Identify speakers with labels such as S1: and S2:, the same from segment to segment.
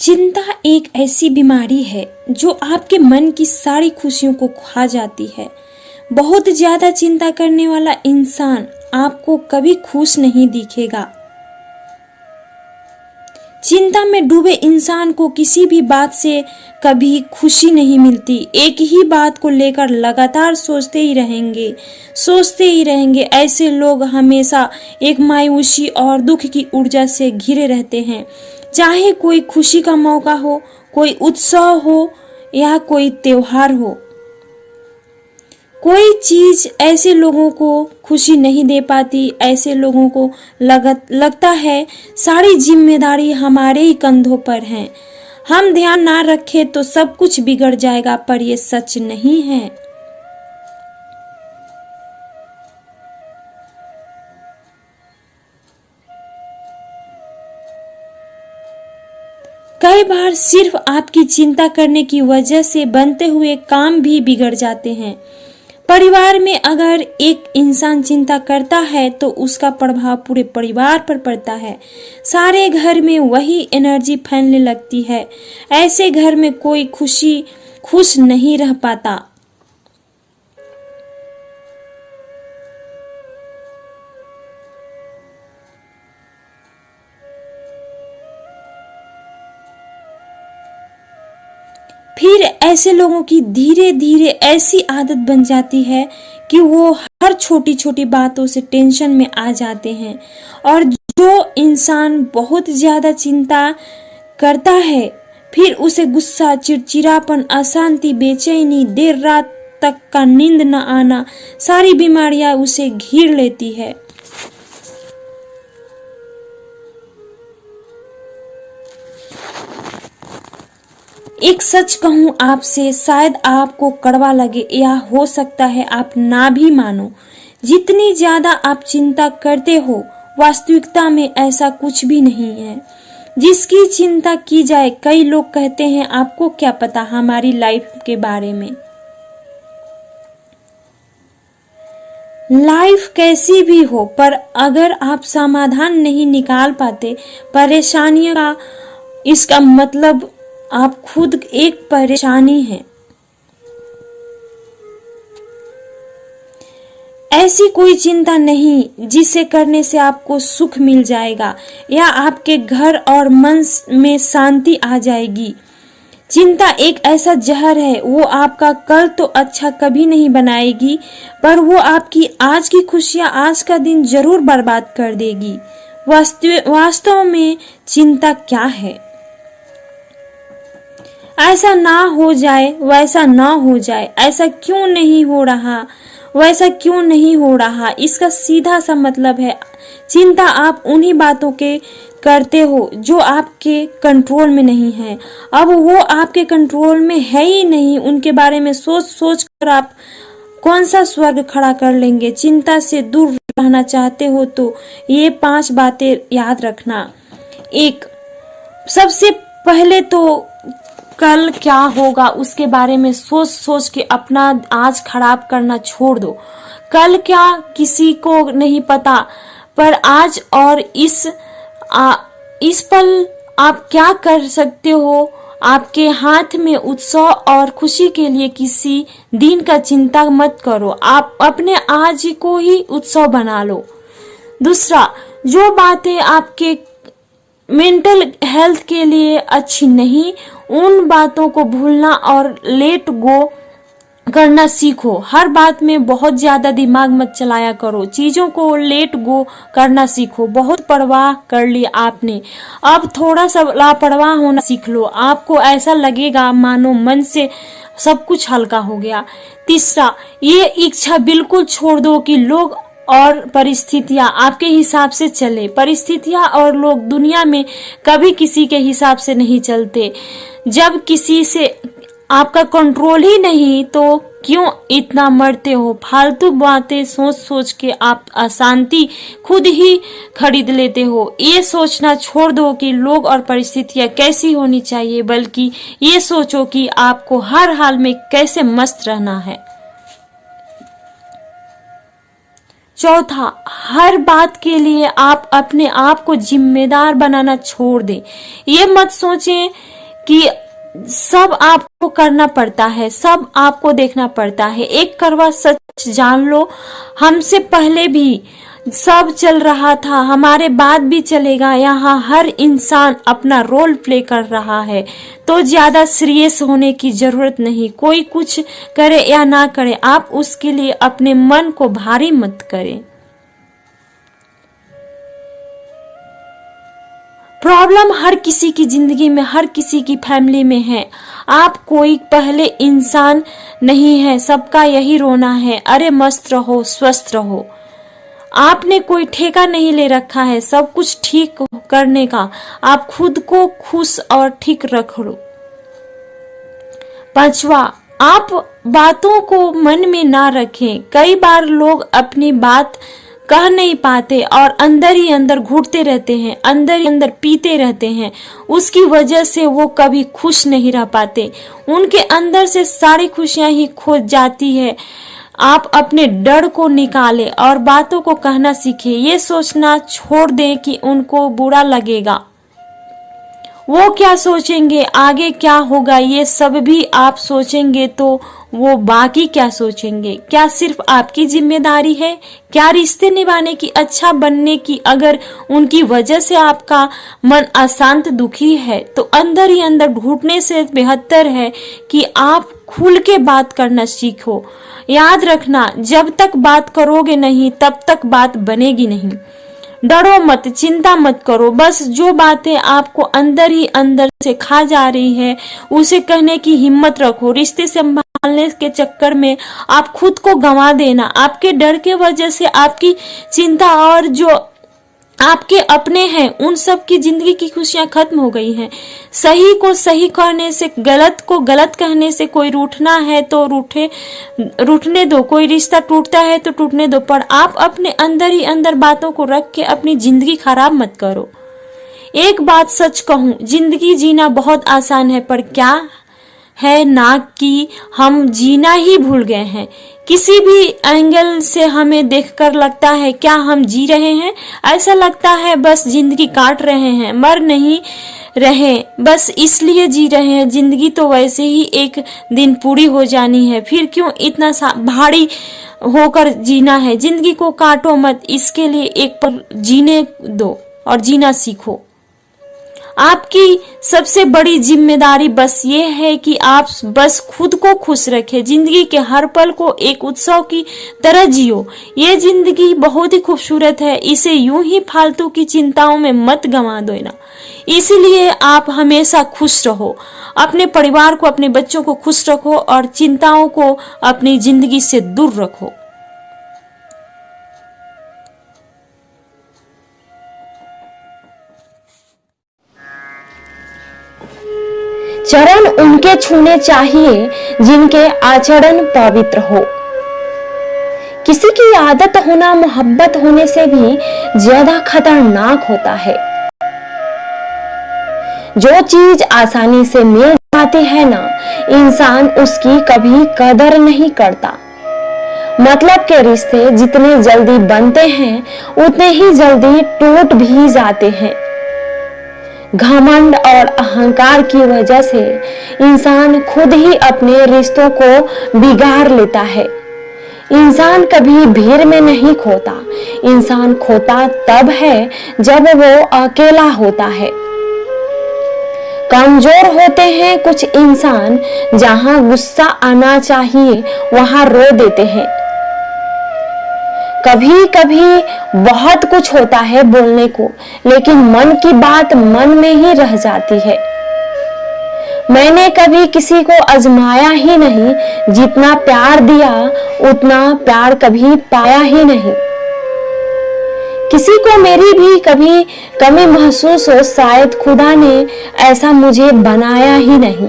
S1: चिंता एक ऐसी बीमारी है जो आपके मन की सारी खुशियों को खा जाती है। बहुत ज्यादा चिंता करने वाला इंसान आपको कभी खुश नहीं दिखेगा। चिंता में डूबे इंसान को किसी भी बात से कभी खुशी नहीं मिलती। एक ही बात को लेकर लगातार सोचते ही रहेंगे। ऐसे लोग हमेशा एक मायूसी और दुख की ऊर्जा से घिरे रहते हैं। चाहे कोई खुशी का मौका हो, कोई उत्सव हो या कोई त्योहार हो, कोई चीज ऐसे लोगों को खुशी नहीं दे पाती। ऐसे लोगों को लगता है सारी जिम्मेदारी हमारे ही कंधों पर है, हम ध्यान ना रखें तो सब कुछ बिगड़ जाएगा, पर ये सच नहीं है। कई बार सिर्फ आपकी चिंता करने की वजह से बनते हुए काम भी बिगड़ जाते हैं। परिवार में अगर एक इंसान चिंता करता है तो उसका प्रभाव पूरे परिवार पर पड़ता है। सारे घर में वही एनर्जी फैलने लगती है। ऐसे घर में कोई खुश नहीं रह पाता। फिर ऐसे लोगों की धीरे धीरे ऐसी आदत बन जाती है कि वो हर छोटी छोटी बातों से टेंशन में आ जाते हैं। और जो इंसान बहुत ज्यादा चिंता करता है फिर उसे गुस्सा, चिड़चिड़ापन, अशांति, बेचैनी, देर रात तक का नींद न आना, सारी बीमारियां उसे घेर लेती है। एक सच कहूं आपसे, शायद आपको कड़वा लगे या हो सकता है आप ना भी मानो। जितनी ज्यादा आप चिंता करते हो वास्तविकता में ऐसा कुछ भी नहीं है जिसकी चिंता की जाए। कई लोग कहते हैं आपको क्या पता हमारी लाइफ के बारे में। लाइफ कैसी भी हो, पर अगर आप समाधान नहीं निकाल पाते परेशानियों का, इसका मतलब आप खुद एक परेशानी हैं। ऐसी कोई चिंता नहीं जिसे करने से आपको सुख मिल जाएगा या आपके घर और मन में शांति आ जाएगी। चिंता एक ऐसा जहर है, वो आपका कल तो अच्छा कभी नहीं बनाएगी, पर वो आपकी आज की खुशियां, आज का दिन जरूर बर्बाद कर देगी। वास्तव में चिंता क्या है? ऐसा ना हो जाए, वैसा ना हो जाए, ऐसा क्यों नहीं हो रहा, वैसा क्यों नहीं हो रहा, इसका सीधा सा मतलब है चिंता आप उन्हीं बातों के करते हो जो आपके कंट्रोल में नहीं है। अब वो आपके कंट्रोल में है ही नहीं, उनके बारे में सोच कर आप कौन सा स्वर्ग खड़ा कर लेंगे। चिंता से दूर रहना चाहते हो तो ये 5 बातें याद रखना। 1, सबसे पहले तो कल क्या होगा उसके बारे में सोच के अपना आज खराब करना छोड़ दो। कल क्या किसी को नहीं पता, पर आज और इस पल आप क्या कर सकते हो। आपके हाथ में उत्सव और खुशी के लिए किसी दिन का चिंता मत करो, आप अपने आज को ही उत्सव बना लो। दूसरा, जो बातें आपके मेंटल हेल्थ के लिए अच्छी नहीं, उन बातों को भूलना और लेट गो करना सीखो। हर बात में बहुत ज्यादा दिमाग मत चलाया करो, चीजों को लेट गो करना सीखो। बहुत परवाह कर ली आपने, अब थोड़ा सा लापरवाह होना सीख लो। आपको ऐसा लगेगा मानो मन से सब कुछ हल्का हो गया। तीसरा, ये इच्छा बिल्कुल छोड़ दो कि लोग और परिस्थितियां आपके हिसाब से चले। परिस्थितियां और लोग दुनिया में कभी किसी के हिसाब से नहीं चलते। जब किसी से आपका कंट्रोल ही नहीं तो क्यों इतना मरते हो। फालतू बातें सोच के आप अशांति खुद ही खरीद लेते हो। ये सोचना छोड़ दो कि लोग और परिस्थितियां कैसी होनी चाहिए, बल्कि ये सोचो कि आपको हर हाल में कैसे मस्त रहना है। चौथा, हर बात के लिए आप अपने आप को जिम्मेदार बनाना छोड़ दें। ये मत सोचें कि सब आपको करना पड़ता है, सब आपको देखना पड़ता है। एक कड़वा सच जान लो, हमसे पहले भी सब चल रहा था, हमारे बाद भी चलेगा। यहाँ हर इंसान अपना रोल प्ले कर रहा है, तो ज्यादा सीरियस होने की जरूरत नहीं। कोई कुछ करे या ना करे, आप उसके लिए अपने मन को भारी मत करें। प्रॉब्लम हर किसी की जिंदगी में, हर किसी की फैमिली में है। आप कोई पहले इंसान नहीं है, सबका यही रोना है। अरे मस्त रहो, स्वस्थ रहो। आपने कोई ठेका नहीं ले रखा है सब कुछ ठीक करने का। आप खुद को खुश और ठीक रखो। 5वां, आप बातों को मन में ना रखें। कई बार लोग अपनी बात कह नहीं पाते और अंदर ही अंदर घुटते रहते हैं, अंदर ही अंदर पीते रहते हैं। उसकी वजह से वो कभी खुश नहीं रह पाते, उनके अंदर से सारी खुशियां ही खो जाती है। आप अपने डर को निकालें और बातों को कहना सीखें। ये सोचना छोड़ दें कि उनको बुरा लगेगा, वो क्या सोचेंगे, आगे क्या होगा, ये सब भी आप सोचेंगे तो वो बाकी क्या सोचेंगे। क्या सिर्फ आपकी जिम्मेदारी है? क्या रिश्ते निभाने की, अच्छा बनने की, अगर उनकी वजह से आपका मन अशांत दुखी है तो अंदर ही अंदर ढूंढने से बेहतर है कि आप खुल के बात करना सीखो। याद रखना, जब तक बात करोगे नहीं तब तक बात बनेगी नहीं। डरो मत, चिंता मत करो, बस जो बातें आपको अंदर ही अंदर से खा जा रही है उसे कहने की हिम्मत रखो। रिश्ते संभालने के चक्कर में आप खुद को गंवा देना। आपके डर के वजह से आपकी चिंता और जो आपके अपने हैं उन सब की जिंदगी की खुशियां खत्म हो गई हैं। सही को सही कहने से, गलत को गलत कहने से कोई रूठना है तो रूठने दो, कोई रिश्ता टूटता है तो टूटने दो, पर आप अपने अंदर ही अंदर बातों को रख के अपनी जिंदगी खराब मत करो। एक बात सच कहूं, जिंदगी जीना बहुत आसान है, पर क्या है ना कि हम जीना ही भूल गए हैं। किसी भी एंगल से हमें देखकर लगता है क्या हम जी रहे हैं? ऐसा लगता है बस जिंदगी काट रहे हैं, मर नहीं रहे, बस इसलिए जी रहे हैं। जिंदगी तो वैसे ही एक दिन पूरी हो जानी है, फिर क्यों इतना भारी होकर जीना है? जिंदगी को काटो मत, इसके लिए एक पल जीने दो और जीना सीखो। आपकी सबसे बड़ी जिम्मेदारी बस ये है कि आप बस खुद को खुश रखें। जिंदगी के हर पल को एक उत्सव की तरह जियो। ये जिंदगी बहुत ही खूबसूरत है, इसे यूं ही फालतू की चिंताओं में मत गंवा देना। इसीलिए आप हमेशा खुश रहो, अपने परिवार को, अपने बच्चों को खुश रखो और चिंताओं को अपनी जिंदगी से दूर रखो।
S2: चरण उनके छूने चाहिए जिनके आचरण पवित्र हो। किसी की आदत होना मोहब्बत होने से भी ज्यादा खतरनाक होता है। जो चीज आसानी से मिल जाती है ना, इंसान उसकी कभी कदर नहीं करता। मतलब के रिश्ते जितने जल्दी बनते हैं उतने ही जल्दी टूट भी जाते हैं। घमंड और अहंकार की वजह से इंसान खुद ही अपने रिश्तों को बिगाड़ लेता है। इंसान कभी भीड़ में नहीं खोता, इंसान खोता तब है जब वो अकेला होता है। कमजोर होते हैं कुछ इंसान, जहां गुस्सा आना चाहिए वहां रो देते हैं। कभी कभी बहुत कुछ होता है बोलने को, लेकिन मन की बात मन में ही रह जाती है। मैंने कभी किसी को आजमाया ही नहीं, जितना प्यार दिया उतना प्यार कभी पाया ही नहीं। किसी को मेरी भी कभी कमी महसूस हो, शायद खुदा ने ऐसा मुझे बनाया ही नहीं।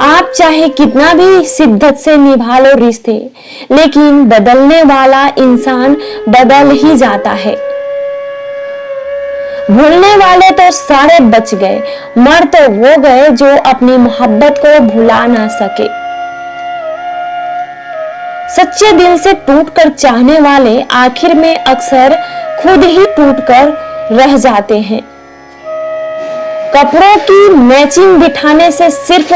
S2: आप चाहे कितना भी शिद्दत से निभा लो रिश्ते, लेकिन बदलने वाला इंसान बदल ही जाता है। भूलने वाले तो सारे बच गए, मर तो वो गए जो अपनी मोहब्बत को भुला ना सके। सच्चे दिल से टूटकर चाहने वाले आखिर में अक्सर खुद ही टूटकर रह जाते हैं। कपड़ों की मैचिंग बिठाने से सिर्फ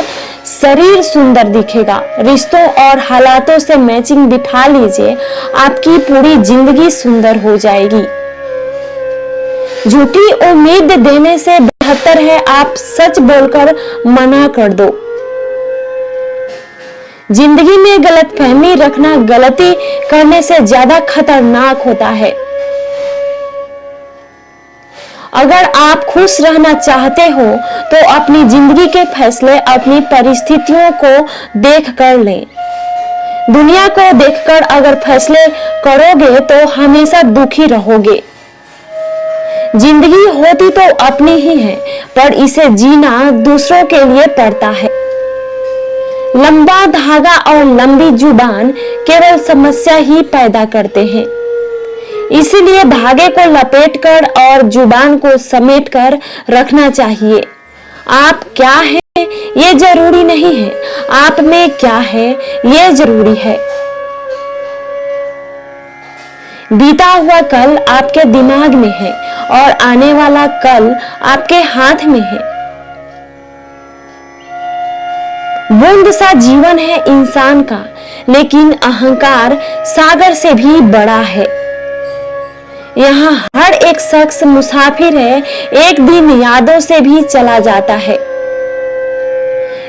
S2: शरीर सुंदर दिखेगा, रिश्तों और हालातों से मैचिंग बिठा लीजिए, आपकी पूरी जिंदगी सुंदर हो जाएगी। झूठी उम्मीद देने से बेहतर है आप सच बोलकर मना कर दो। जिंदगी में गलतफहमी रखना गलती करने से ज्यादा खतरनाक होता है। अगर आप खुश रहना चाहते हो तो अपनी जिंदगी के फैसले अपनी परिस्थितियों को देखकर लें। दुनिया को देखकर अगर फैसले करोगे तो हमेशा दुखी रहोगे। जिंदगी होती तो अपनी ही है, पर इसे जीना दूसरों के लिए पड़ता है। लंबा धागा और लंबी जुबान केवल समस्या ही पैदा करते हैं। इसीलिए धागे को लपेटकर और जुबान को समेटकर रखना चाहिए। आप क्या हैं ये जरूरी नहीं है, आप में क्या है ये जरूरी है। बीता हुआ कल आपके दिमाग में है और आने वाला कल आपके हाथ में है। बूंद सा जीवन है इंसान का, लेकिन अहंकार सागर से भी बड़ा है। यहाँ हर एक शख्स मुसाफिर है, एक दिन यादों से भी चला जाता है।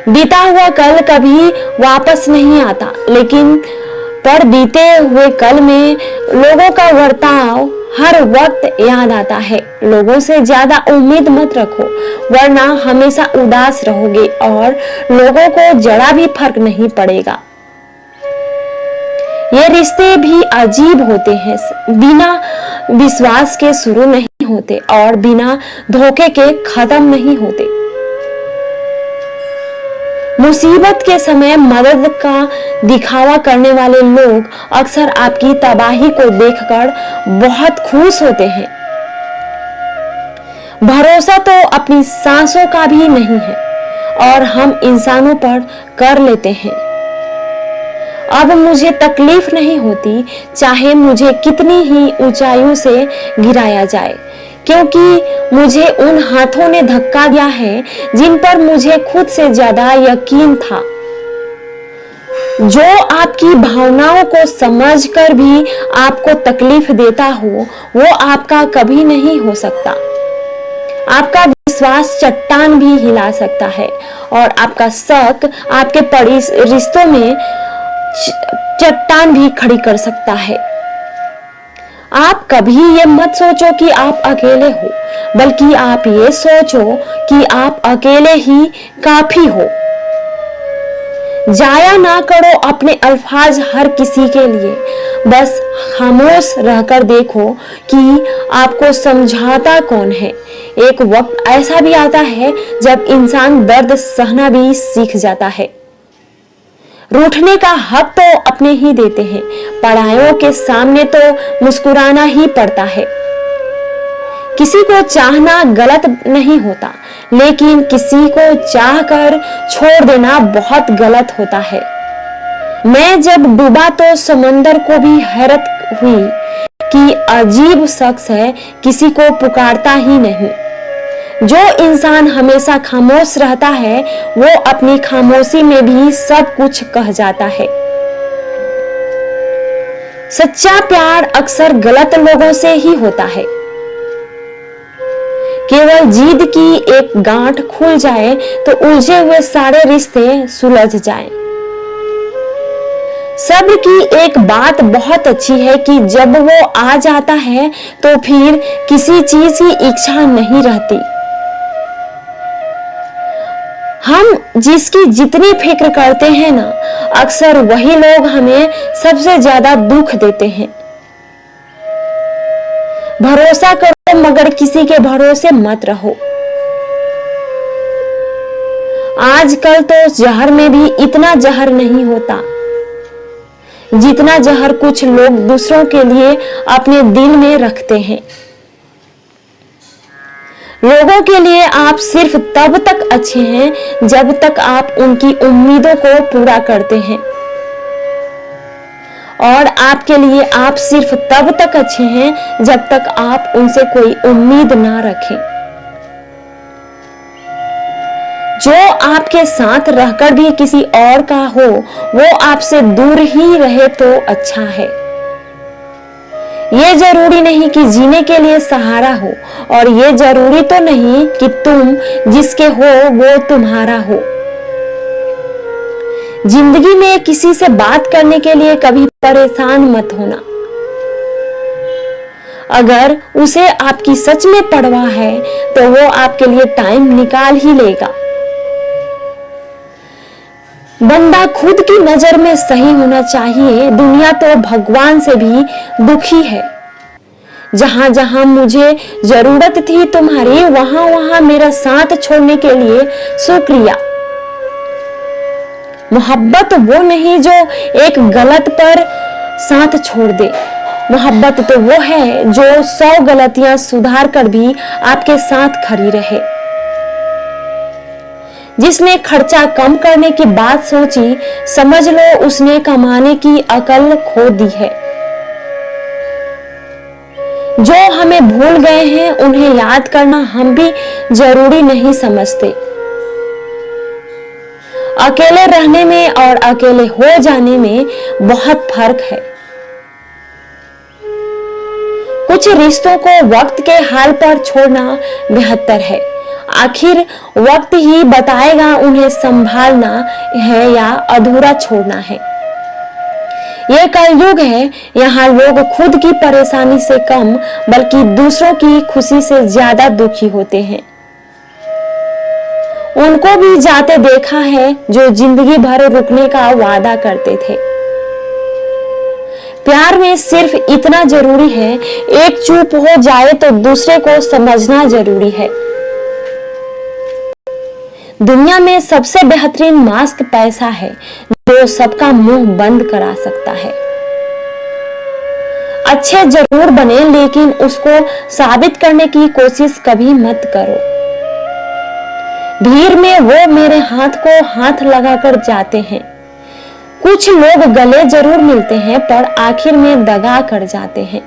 S2: बीता हुआ कल कभी वापस नहीं आता, लेकिन पर बीते हुए कल में लोगों का बर्ताव हर वक्त याद आता है। लोगों से ज्यादा उम्मीद मत रखो, वरना हमेशा उदास रहोगे और लोगों को जरा भी फर्क नहीं पड़ेगा। ये रिश्ते भी अजीब होते हैं, बिना विश्वास के शुरू नहीं होते और बिना धोखे के खत्म नहीं होते। मुसीबत के समय मदद का दिखावा करने वाले लोग अक्सर आपकी तबाही को देखकर बहुत खुश होते हैं। भरोसा तो अपनी सांसों का भी नहीं है और हम इंसानों पर कर लेते हैं। अब मुझे तकलीफ नहीं होती, चाहे मुझे कितनी ही ऊंचाइयों से गिराया जाए, क्योंकि मुझे उन हाथों ने धक्का दिया है जिन पर मुझे खुद से ज्यादा यकीन था। जो आपकी भावनाओं को समझकर भी आपको तकलीफ देता हो, वो आपका कभी नहीं हो सकता। आपका विश्वास चट्टान भी हिला सकता है और आपका शक आपके रिश्तों में चट्टान भी खड़ी कर सकता है। आप कभी ये मत सोचो कि आप अकेले हो, बल्कि आप ये सोचो कि आप अकेले ही काफी हो। जाया ना करो अपने अल्फाज हर किसी के लिए, बस खामोश रहकर देखो कि आपको समझाता कौन है। एक वक्त ऐसा भी आता है जब इंसान दर्द सहना भी सीख जाता है। रूठने का हक तो अपने ही देते हैं, परायों के सामने तो मुस्कुराना ही पड़ता है। किसी को चाहना गलत नहीं होता, लेकिन किसी को चाहकर छोड़ देना बहुत गलत होता है। मैं जब डूबा तो समंदर को भी हैरत हुई कि अजीब शख्स है, किसी को पुकारता ही नहीं। जो इंसान हमेशा खामोश रहता है, वो अपनी खामोशी में भी सब कुछ कह जाता है। सच्चा प्यार अक्सर गलत लोगों से ही होता है। केवल जिद की एक गांठ खुल जाए तो उलझे हुए सारे रिश्ते सुलझ जाएं। सब्र की एक बात बहुत अच्छी है कि जब वो आ जाता है तो फिर किसी चीज की इच्छा नहीं रहती। हम जिसकी जितनी फिक्र करते हैं ना, अक्सर वही लोग हमें सबसे ज्यादा दुख देते हैं। भरोसा करो मगर किसी के भरोसे मत रहो। आजकल तो जहर में भी इतना जहर नहीं होता जितना जहर कुछ लोग दूसरों के लिए अपने दिल में रखते हैं। लोगों के लिए आप सिर्फ तब तक अच्छे हैं जब तक आप उनकी उम्मीदों को पूरा करते हैं, और आपके लिए आप सिर्फ तब तक अच्छे हैं जब तक आप उनसे कोई उम्मीद ना रखें। जो आपके साथ रहकर भी किसी और का हो, वो आपसे दूर ही रहे तो अच्छा है। ये जरूरी नहीं कि जीने के लिए सहारा हो, और ये जरूरी तो नहीं कि तुम जिसके हो वो तुम्हारा हो। जिंदगी में किसी से बात करने के लिए कभी परेशान मत होना। अगर उसे आपकी सच में परवाह है तो वो आपके लिए टाइम निकाल ही लेगा। बंदा खुद की नजर में सही होना चाहिए। दुनिया तो भगवान से भी दुखी है। जहां जहां मुझे जरूरत थी तुम्हारी, वहां वहां मेरा साथ छोड़ने के लिए शुक्रिया। मोहब्बत वो नहीं जो एक गलत पर साथ छोड़ दे। मोहब्बत तो वो है जो 100 गलतियां सुधार कर भी आपके साथ खड़ी रहे। जिसने खर्चा कम करने की बात सोची, समझ लो उसने कमाने की अकल खो दी है। जो हमें भूल गए हैं उन्हें याद करना हम भी जरूरी नहीं समझते। अकेले रहने में और अकेले हो जाने में बहुत फर्क है। कुछ रिश्तों को वक्त के हाल पर छोड़ना बेहतर है। आखिर वक्त ही बताएगा उन्हें संभालना है या अधूरा छोड़ना है। ये कलयुग है, यहाँ लोग खुद की परेशानी से कम बल्कि दूसरों की खुशी से ज्यादा दुखी होते हैं। उनको भी जाते देखा है जो जिंदगी भर रुकने का वादा करते थे। प्यार में सिर्फ इतना जरूरी है, एक चुप हो जाए तो दूसरे को समझना जरूरी है। दुनिया में सबसे बेहतरीन मास्क पैसा है, जो सबका मुंह बंद करा सकता है। अच्छे जरूर बने, लेकिन उसको साबित करने की कोशिश कभी मत करो। भीड़ में वो मेरे हाथ को हाथ लगाकर जाते हैं। कुछ लोग गले जरूर मिलते हैं पर आखिर में दगा कर जाते हैं।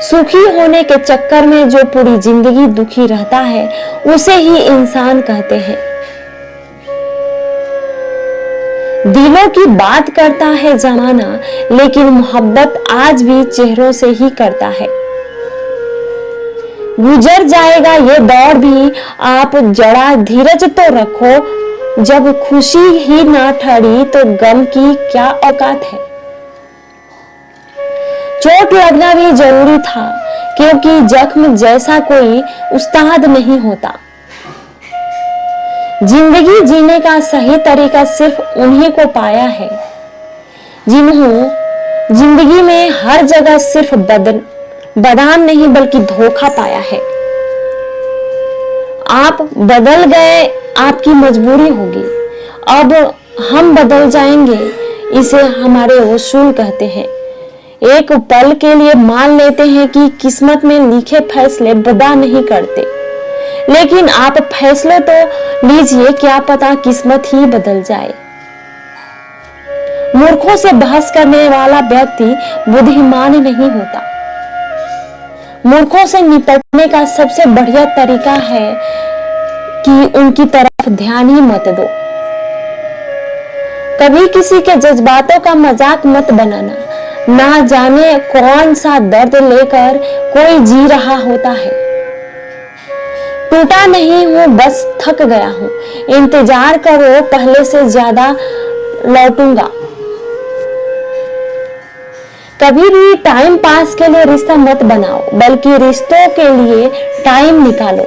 S2: सुखी होने के चक्कर में जो पूरी जिंदगी दुखी रहता है, उसे ही इंसान कहते हैं। दिलों की बात करता है जमाना, लेकिन मोहब्बत आज भी चेहरों से ही करता है। गुजर जाएगा ये दौर भी, आप जरा धीरज तो रखो। जब खुशी ही ना ठहरी तो गम की क्या औकात है। चोट लगना भी जरूरी था, क्योंकि जख्म जैसा कोई उस्ताद नहीं होता। जिंदगी जीने का सही तरीका सिर्फ उन्हीं को पाया है जिन्होंने जिंदगी में हर जगह सिर्फ बादाम नहीं बल्कि धोखा पाया है। आप बदल गए, आपकी मजबूरी होगी। अब हम बदल जाएंगे, इसे हमारे उसूल कहते हैं। एक पल के लिए मान लेते हैं कि किस्मत में लिखे फैसले बदा नहीं करते, लेकिन आप फैसले तो लीजिए, क्या पता किस्मत ही बदल जाए। मूर्खों से बहस करने वाला व्यक्ति बुद्धिमान नहीं होता। मूर्खों से निपटने का सबसे बढ़िया तरीका है कि उनकी तरफ ध्यान ही मत दो। कभी किसी के जज्बातों का मजाक मत बनाना। ना जाने कौन सा दर्द लेकर कोई जी रहा होता है। टूटा नहीं हूं, बस थक गया हूं। इंतजार करो, पहले से ज्यादा लौटूंगा। कभी भी टाइम पास के लिए रिश्ता मत बनाओ, बल्कि रिश्तों के लिए टाइम निकालो।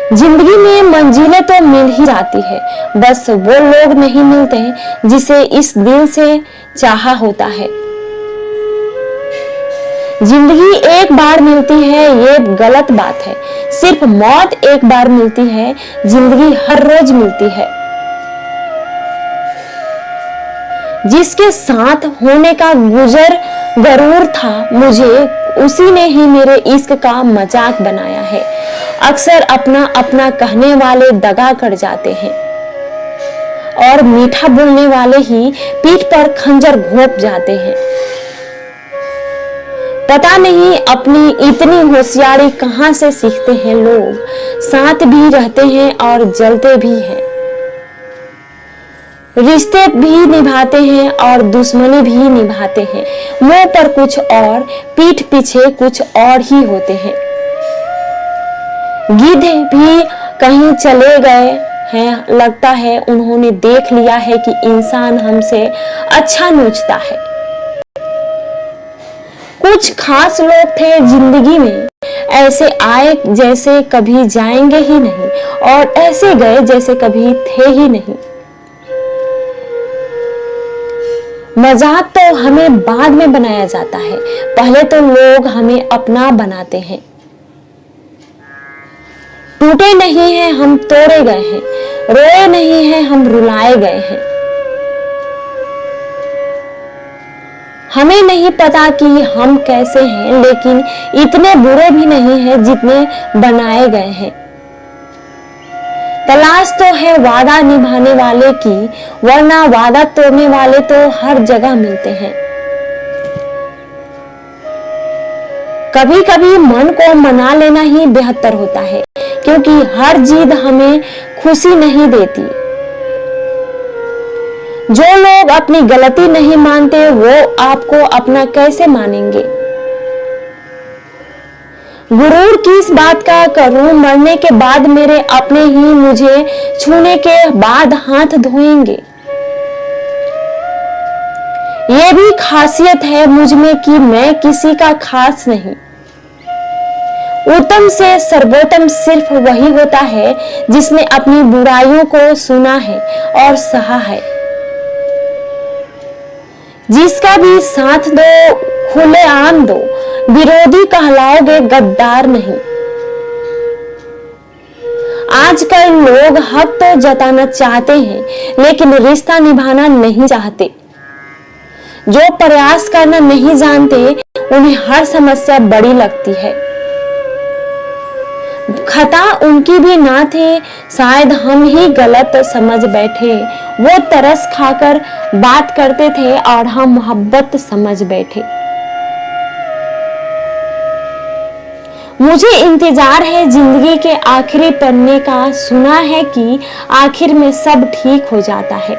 S2: जिंदगी में मंजिलें तो मिल ही जाती है, बस वो लोग नहीं मिलते जिसे इस दिल से चाहा होता है। जिंदगी एक बार मिलती है, ये गलत बात है। सिर्फ मौत एक बार मिलती है, जिंदगी हर रोज मिलती है। जिसके साथ होने का गुजर जरूर था मुझे, उसी ने ही मेरे इश्क का मजाक बनाया है। अक्सर अपना अपना कहने वाले दगा कर जाते हैं, और मीठा बोलने वाले ही पीठ पर खंजर घोंप जाते हैं। पता नहीं अपनी इतनी होशियारी कहां से सीखते हैं लोग। साथ भी रहते हैं और जलते भी हैं, रिश्ते भी निभाते हैं और दुश्मनी भी निभाते हैं। मुंह पर कुछ और, पीठ पीछे कुछ और ही होते हैं। गिद्ध भी कहीं चले गए हैं, लगता है उन्होंने देख लिया है कि इंसान हमसे अच्छा नोचता है। कुछ खास लोग थे जिंदगी में, ऐसे आए जैसे कभी जाएंगे ही नहीं और ऐसे गए जैसे कभी थे ही नहीं। मजाक तो हमें बाद में बनाया जाता है, पहले तो लोग हमें अपना बनाते हैं। टूटे नहीं हैं हम तोड़े गए हैं, रोए नहीं हैं हम रुलाए गए हैं। हमें नहीं पता कि हम कैसे हैं, लेकिन इतने बुरे भी नहीं हैं जितने बनाए गए हैं। तलाश तो है वादा निभाने वाले की, वरना वादा तोड़ने वाले तो हर जगह मिलते हैं। कभी कभी मन को मना लेना ही बेहतर होता है, क्योंकि हर जिद हमें खुशी नहीं देती। जो लोग अपनी गलती नहीं मानते वो आपको अपना कैसे मानेंगे। गुरूर किस बात का करूं, मरने के बाद मेरे अपने ही मुझे छूने के बाद हाथ धोएंगे। ये भी खासियत है मुझ में कि मैं किसी का खास नहीं। उत्तम से सर्वोत्तम सिर्फ वही होता है जिसने अपनी बुराइयों को सुना है और सहा है। जिसका भी साथ दो, खुलेआम दो, विरोधी कहलाओगे, गद्दार नहीं। आजकल लोग हक तो जताना चाहते हैं, लेकिन रिश्ता निभाना नहीं चाहते। जो प्रयास करना नहीं जानते उन्हें हर समस्या बड़ी लगती है। खता उनकी भी ना थी, शायद हम ही गलत समझ बैठे। वो तरस खाकर बात करते थे और हम मोहब्बत समझ बैठे। मुझे इंतजार है जिंदगी के आखिरी पन्ने का, सुना है कि आखिर में सब ठीक हो जाता है।